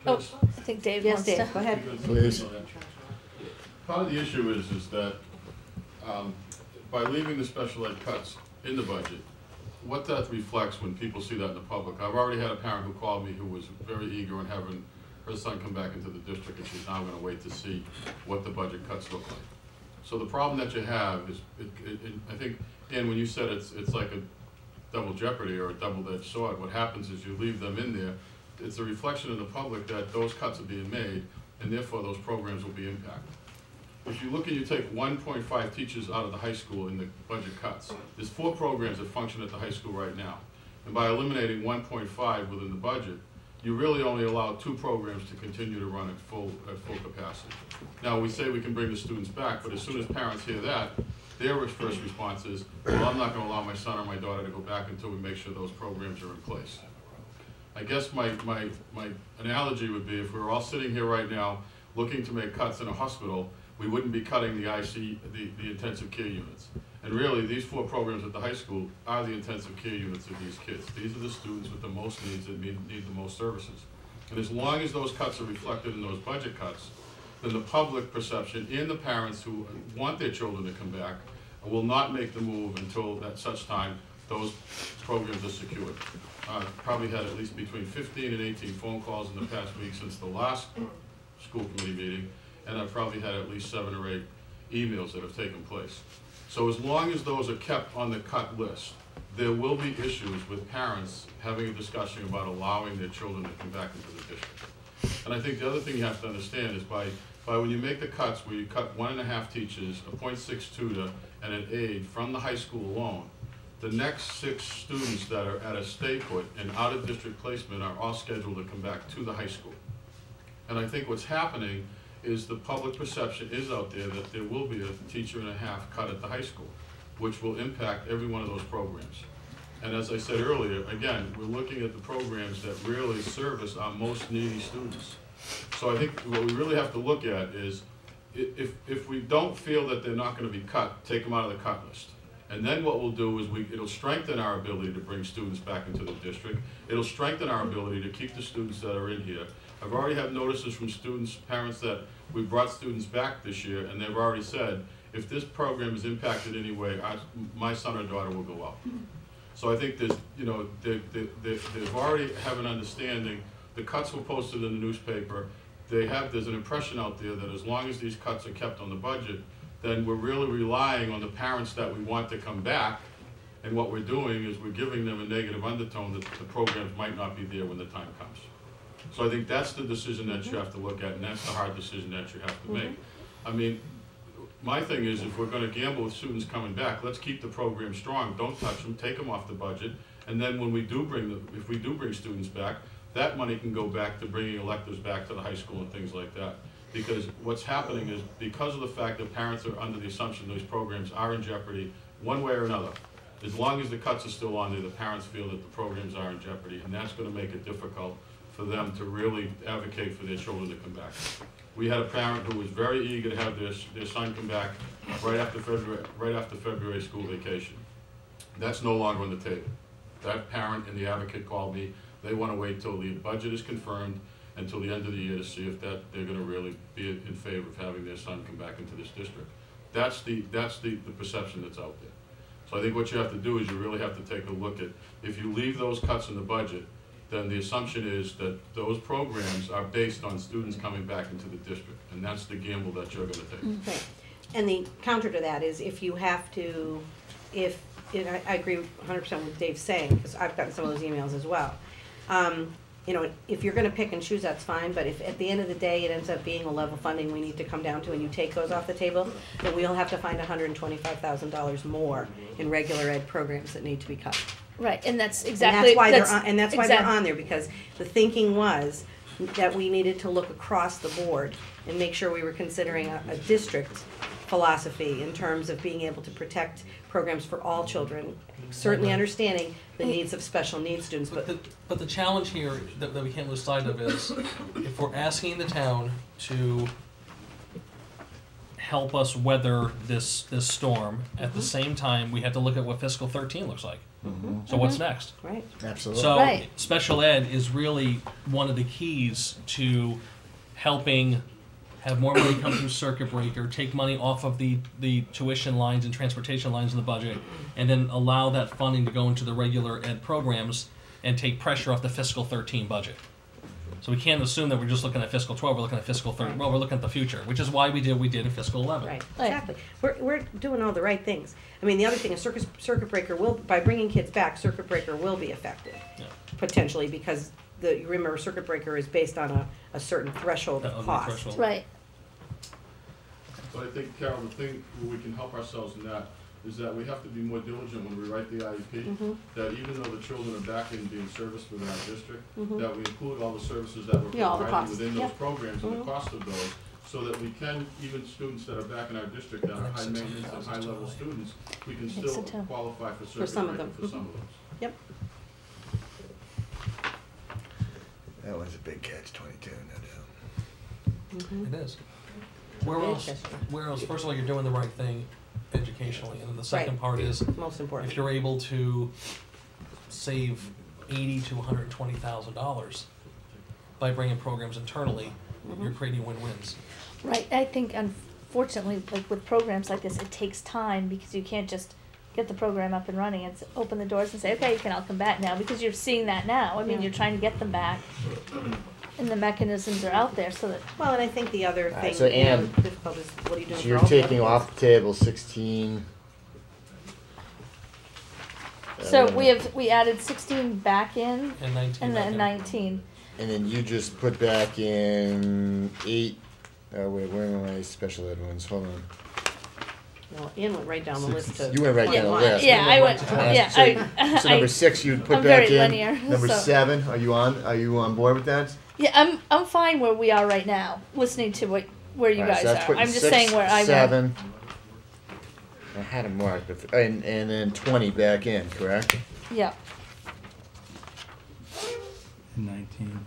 Oh, I think Dave Yes, wants Dave, to. go ahead. Please. Part of the issue is that by leaving the special ed cuts in the budget, what that reflects when people see that in the public. I've already had a parent who called me who was very eager on having her son come back into the district, and she's now going to wait to see what the budget cuts look like. So the problem that you have is, I think, Dan, when you said it's like a double jeopardy or a double-edged sword, what happens is you leave them in there, it's a reflection in the public that those cuts are being made, and therefore those programs will be impacted. If you look and you take 1.5 teachers out of the high school in the budget cuts, there's 4 programs that function at the high school right now. And by eliminating 1.5 within the budget, you really only allow 2 programs to continue to run at full capacity. Now, we say we can bring the students back, but as soon as parents hear that, their first response is, well, I'm not going to allow my son or my daughter to go back until we make sure those programs are in place. I guess my analogy would be if we were all sitting here right now looking to make cuts in a hospital, we wouldn't be cutting the the intensive care units. And really, these 4 programs at the high school are the intensive care units of these kids. These are the students with the most needs that need the most services. And as long as those cuts are reflected in those budget cuts, then the public perception and the parents who want their children to come back will not make the move until at such time those programs are secured. Probably had at least between 15 and 18 phone calls in the past week since the last school committee meeting, and I've probably had at least 7 or 8 emails that have taken place. So as long as those are kept on the cut list, there will be issues with parents having a discussion about allowing their children to come back into the district. And I think the other thing you have to understand is by when you make the cuts where you cut 1.5 teachers, a 0.6 tutor, and an aide from the high school alone, the next 6 students that are at a stay put and out of district placement are all scheduled to come back to the high school. And I think what's happening is the public perception is out there that there will be a teacher and a half cut at the high school, which will impact every one of those programs. And as I said earlier, again, we're looking at the programs that really service our most needy students. So I think what we really have to look at is if we don't feel that they're not going to be cut, take them out of the cut list. And then what we'll do is it'll strengthen our ability to bring students back into the district. It'll strengthen our ability to keep the students that are in here. I've already had notices from students, parents that we brought students back this year, and they've already said, if this program is impacted in any way, my son or daughter will go out. So I think there's, they've already have an understanding. The cuts were posted in the newspaper. There's an impression out there that as long as these cuts are kept on the budget, then we're really relying on the parents that we want to come back, and what we're doing is we're giving them a negative undertone that the programs might not be there when the time comes. So I think that's the decision that you have to look at, and that's the hard decision that you have to make. I mean, my thing is, if we're going to gamble with students coming back, let's keep the program strong. Don't touch them, take them off the budget, and then when we do if we do bring students back, that money can go back to bringing electives back to the high school and things like that. Because what's happening is, because of the fact that parents are under the assumption those programs are in jeopardy one way or another, as long as the cuts are still on there, the parents feel that the programs are in jeopardy, and that's going to make it difficult for them to really advocate for their children to come back. We had a parent who was very eager to have their son come back right after February school vacation. That's no longer on the table. That parent and the advocate called me. They want to wait till the budget is confirmed until the end of the year to see if they're going to really be in favor of having their son come back into this district. That's the perception that's out there. So I think what you have to do is you really have to take a look at, if you leave those cuts in the budget, then the assumption is that those programs are based on students coming back into the district, and that's the gamble that you're going to take. Okay. And the counter to that is, if you have to, I agree 100% with Dave's saying, because I've gotten some of those emails as well. If you're going to pick and choose, that's fine, but if at the end of the day it ends up being a level funding we need to come down to and you take those off the table, then we'll have to find $125,000 more in regular ed programs that need to be cut. Right, and that's exactly. And that's why they're on there, because the thinking was that we needed to look across the board and make sure we were considering a district philosophy in terms of being able to protect programs for all children, certainly understanding the needs of special needs students. But the challenge here that we can't lose sight of is, if we're asking the town to help us weather this storm. At the same time, we have to look at what fiscal 13 looks like. So what's next? Right. Absolutely. So Right. special ed is really one of the keys to helping have more money come through circuit breaker, take money off of the tuition lines and transportation lines in the budget, and then allow that funding to go into the regular ed programs and take pressure off the fiscal 13 budget. So we can't assume that we're just looking at fiscal 12, we're looking at fiscal 13. Right. Well, we're looking at the future, which is why we did what we did in fiscal 11. Right, Right. exactly. We're doing all the right things. I mean, the other thing is circuit breaker will, by bringing kids back, circuit breaker will be effective, Yeah. potentially, because you remember, circuit breaker is based on a certain threshold That of ugly cost. threshold. Right. But I think, Carol, the thing where we can help ourselves in that is that we have to be more diligent when we write the IEP, that even though the children are back and being serviced within our district, that we include all the services that we're Yeah, all the providing costs. within those Yep. programs and the cost of those, so that we can, even students that are back in our district that are high maintenance and high level students, we can think still so too. qualify for circuit some of breaker them. for some of those. Yep. That was a big catch-22, no doubt. It is. Where else? Where else? First of all, you're doing the right thing educationally, and then the second Right. part is Most important. if you're able to save $80,000 to $120,000 by bringing programs internally, you're creating win-wins. Right. I think unfortunately, like with programs like this, it takes time because you can't just get the program up and running and open the doors and say, okay, you can all come back now, because you're seeing that now. I mean, Yeah. you're trying to get them back, and the mechanisms are out there so that. Well, and I think the other Alright, thing, so Ann, difficult is, what are you doing So for you're all the taking other off the table 16. So we added 16 back in, And 19. and then back 19. And then you just put back in 8. Oh, wait, where are my special ed ones? Hold on. kids? Well, Ian went right down the list to. You went right down the 21. list. Yeah, I went. So Yeah, So, I. so number 6 you'd put I'm back very in. linear, Number so- 7, are you on board with that? Yeah, I'm fine where we are right now, listening to where you Alright, guys so that's are. putting I'm just 6, saying where I went. 7. I had them marked, but and then 20 back in, correct? Yeah. 19.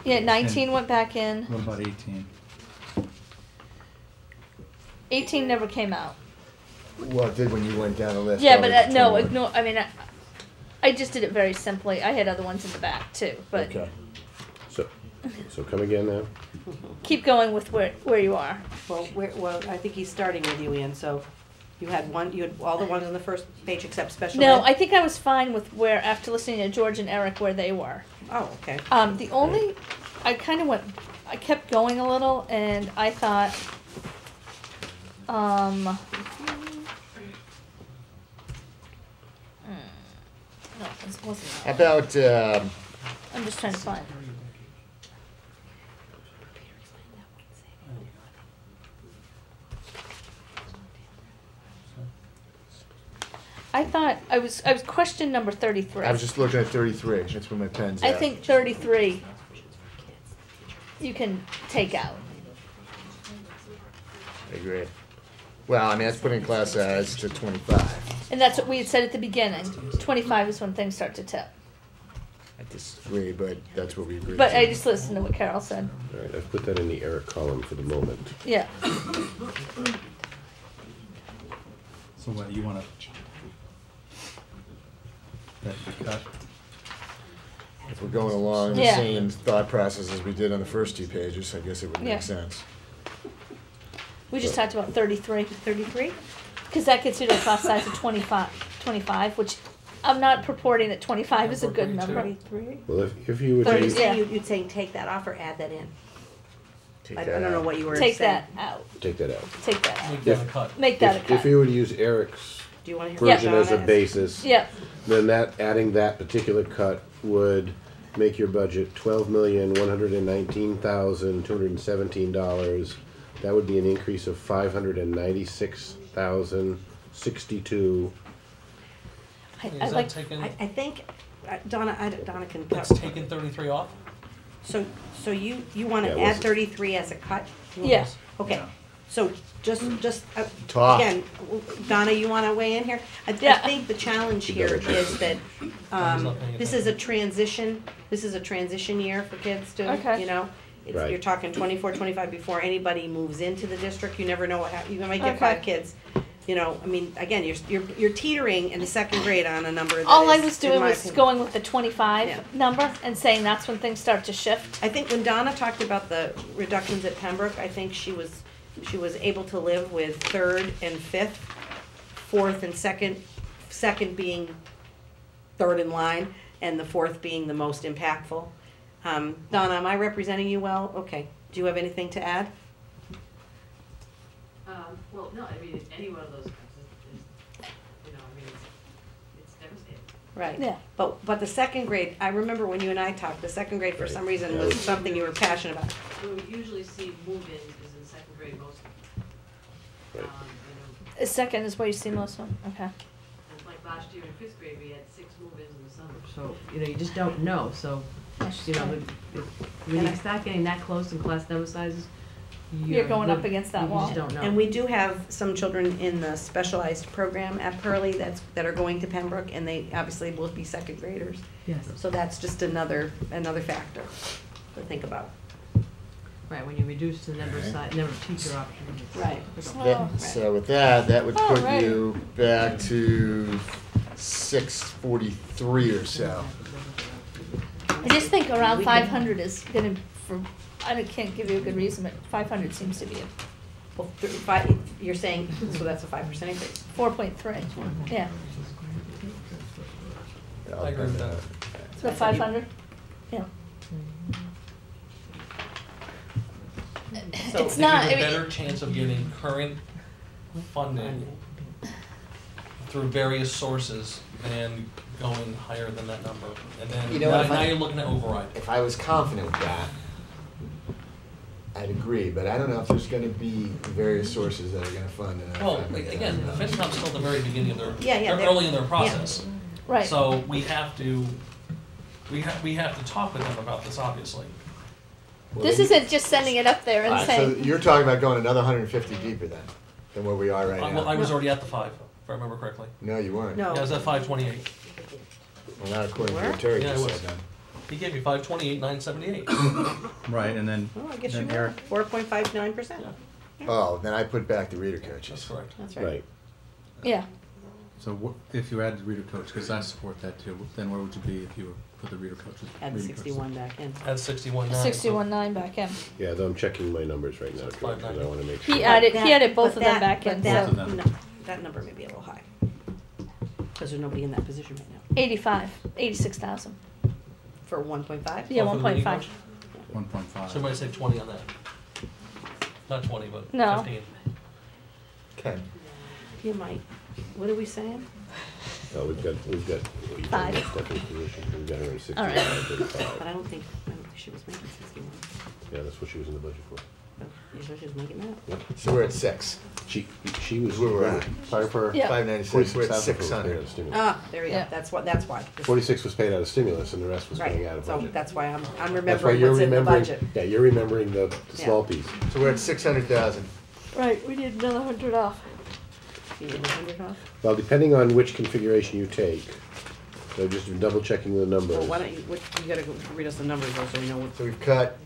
Yeah, 19 went back in. What about 18? 18 never came out. Well, it did when you went down the list. Yeah, but already to no, 21. ignore. I mean, I just did it very simply. I had other ones in the back too, but Okay. So come again now? keep going with where you are. Well, I think he's starting with you, Ian, so you had all the ones on the first page except special No, ed? I think I was fine with where, after listening to George and Eric, where they were. Oh, okay. The only, I kind of I kept going a little, and I thought, no, this wasn't. How about I'm just trying to find. I thought I was question number 33. I was just looking at 33. That's where my pen's at. I think 33 you can take out. I agree. Well, I mean, that's putting class size to 25. And that's what we had said at the beginning. 25 is when things start to tip. I disagree, but that's what we agreed But to. I just listened to what Carol said. All right, I've put that in the Eric column for the moment. Yeah. So what, you want to... cut? If we're going along the Yeah. same thought process as we did on the first 2 pages, I guess it would make Yeah. sense. We just talked about 33. 33? Because that gets you to a class size of 25, which I'm not purporting that 25 is a good number. 33? Well, if you would 30, leave, yeah. You'd say take that off or add that in? Take I that don't know out. what you were Take saying. that out. take that out. Take that out. Make that a cut. Make that a If cut. you would use Eric's Do you want to hear version what as a Donna has? basis, Yeah. then adding that particular cut would make your budget $12,119,217. That would be an increase of $596,062. I Is that like. taking, I think, Donna can. that's taking 33 off? So you want Yeah, to it add was- 33 as a cut? Yeah. Okay, so just, Talk. again, Donna, you want to weigh in here? I Yeah. think the challenge You here better. is that, not paying this is a transition year for kids too, Okay. you know? Right. You're talking 24, 25 before anybody moves into the district, you never know what you might get Okay. 5 kids. You know, I mean, again, you're teetering in the second grade on a number that All I is, was in doing my was opinion- going with the 25 Yeah. number and saying that's when things start to shift. I think when Donna talked about the reductions at Pembroke, I think she was able to live with 3rd and 5th, 4th and 2nd being 3rd in line, and the 4th being the most impactful. Donna, am I representing you well? Okay. Do you have anything to add? Well, no, I mean, any one of those cuts is, you know, I mean, it's devastating. Right. Yeah. But the second grade, I remember when you and I talked, the second grade for Right. some reason Yeah. was something you were passionate about. Where we usually see move-ins is in second grade mostly. Right. You know, The second is where you see most of them. Okay. and like last year in 5th grade, we had 6 move-ins in the summer, so, you know, you just don't know, so, you know, when you start getting that close in class number sizes, You're going up against that you wall. just don't know. And we do have some children in the specialized program at Pearlie that are going to Pembroke, and they obviously will be second graders. Yes. So that's just another factor to think about. Right, when you reduce the number of Alright. number of teacher options. it's- Right. So with that would put Alrighty. you back to 643 or so. I just think around 500 is gonna, can't give you a good reason, but 500 seems to be a Well, you're saying, so that's a 5% increase. 4.3. Yeah. I agree with that. So 500? Yeah. So- It's They not, give I a mean, better chance of getting current funding through various sources than going higher than that number. And then You know now, what, if now I- you're looking at override. If I was confident with that, I'd agree, but I don't know if there's gonna be various sources that are gonna fund it. Well, again, FinCom's still at the very beginning of their, Yeah, they're they're- early in their process. right. So we have to talk with them about this, obviously. This isn't just sending it up there and So saying, you're talking about going another 150 deeper than where we are right Well, I now? was already at the 5, if I remember correctly. No, you weren't. No. Yeah, I was at 528. Well, not according to Where? what Terry Yeah, I just was. said then. He gave me 528, 978. Right, and then, Well, I guess then you Eric, were 4.59%. Yeah. Oh, then I put back the reader That's coaches. correct. That's right. Right. yeah. so if you added the reader coach, because I support that too, then where would you be if you put the reader coaches? Add the reading coaches? 61 back in. At 61.9. 61.9 back in. Yeah, though I'm checking my numbers right now, George, because I 590. wanna make sure. He added both But of them that- back but in, that- Both of them. no, that number may be a little high. Because there's nobody in that position right now. 86,000. For 1.5? Yeah, Oh, for the reading 1.5. coach? 1.5. So everybody say 20 on that. Not 20, but No. 15. Okay. You might. What are we saying? Oh, we've got. Five. Stephanie position, we've got her at 65, All right. 35. But I don't think she was making 61. Yeah, that's what she was in the budget for. Oh, you sure she was making that? Yep. So we're at 6. She was. Where we're at. Sorry for. Yeah. 596, we're at 46,000 was paid 600. out of stimulus. Ah, there we go. Yeah. That's why. 46 was paid out of stimulus and the rest was coming out Right, of so budget. that's why I'm That's why remembering you're what's in the remembering, budget. yeah, you're remembering the small Yeah. piece. So we're at 600,000. Right, we need another 100 off. You need 100 off? Well, depending on which configuration you take, so just double checking the numbers. Well, why don't you gotta go read us the numbers though, so we know what. So we've cut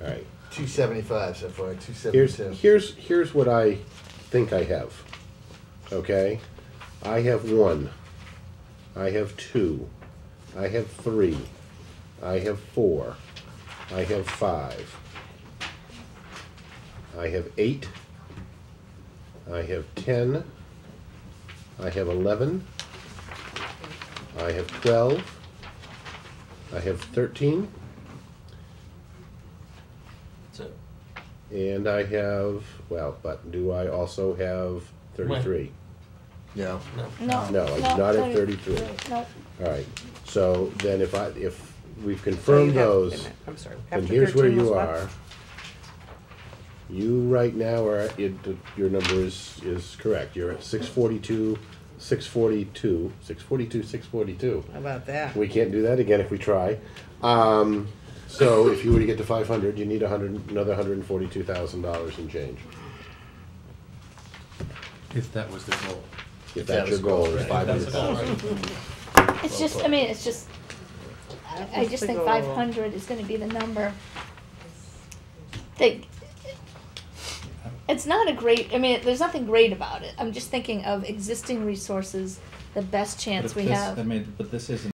All right. 275 so far, 272. Here's what I think I have. Okay? I have 1. I have 2. I have 3. I have 4. I have 5. I have 8. I have 10. I have 11. I have 12. I have 13. That's it. And I have, well, but do I also have 33? No. No. No, I do not have 33. No. All right, so then if we've confirmed So you have- those, wait a minute, I'm sorry. then After here's where 13 was you what? are. You right now are, your number is correct. You're at 642, 642, 642, 642. How about that? We can't do that again if we try. So if you were to get to 500, you need another $142,000 in change. If that was the goal. If that's your goal, is That's the goal, 500,000. right? It's just, I mean, it's just, I just think Goal. 500 is gonna be the number it's not a great, I mean, there's nothing great about it. I'm just thinking of existing resources, the best But chance if we this- have. I mean, but this isn't